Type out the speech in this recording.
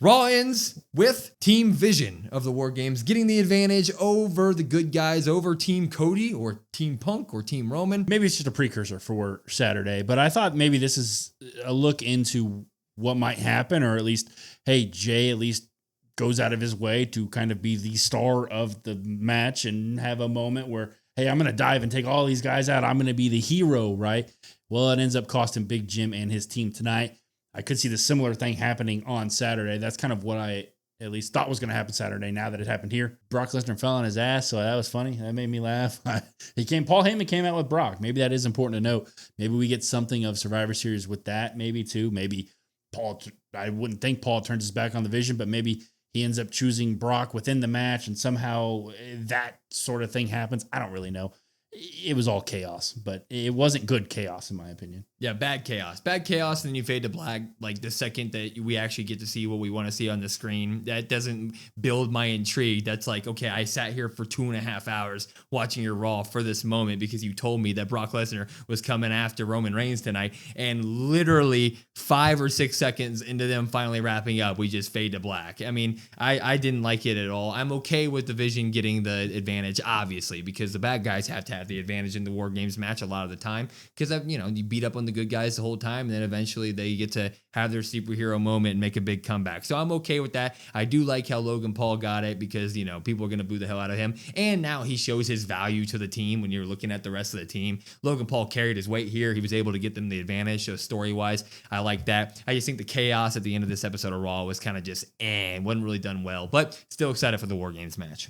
Raw ends with Team Vision of the War Games getting the advantage over the good guys, over Team Cody or Team Punk or Team Roman. Maybe it's just a precursor for Saturday, but I thought maybe this is a look into what might happen, or at least, hey, Jay at least goes out of his way to kind of be the star of the match and have a moment where, hey, I'm going to dive and take all these guys out. I'm going to be the hero, right? Well, it ends up costing Big Jim and his team tonight. I could see the similar thing happening on Saturday. That's kind of what I at least thought was going to happen Saturday. Now that it happened here, Brock Lesnar fell on his ass, so that was funny. That made me laugh. Paul Heyman came out with Brock. Maybe that is important to note. Maybe we get something of Survivor Series with that. Maybe too. Maybe Paul. I wouldn't think Paul turns his back on the Vision, but maybe he ends up choosing Brock within the match, and somehow that sort of thing happens. I don't really know. It was all chaos, but it wasn't good chaos in my opinion. Yeah, bad chaos. Bad chaos, and then you fade to black like the second that we actually get to see what we want to see on the screen. That doesn't build my intrigue. That's like, okay, I sat here for 2.5 hours watching your Raw for this moment because you told me that Brock Lesnar was coming after Roman Reigns tonight, and literally 5 or 6 seconds into them finally wrapping up, we just fade to black. I mean, I didn't like it at all. I'm okay with the Vision getting the advantage, obviously, because the bad guys have to have the advantage in the War Games match a lot of the time because, you beat up on the good guys the whole time, and then eventually they get to have their superhero moment and make a big comeback. So I'm okay with that. I do like how Logan Paul got it because, people are going to boo the hell out of him. And now he shows his value to the team when you're looking at the rest of the team. Logan Paul carried his weight here. He was able to get them the advantage. So story-wise, I like that. I just think the chaos at the end of this episode of Raw was kind of just, wasn't really done well. But still excited for the War Games match.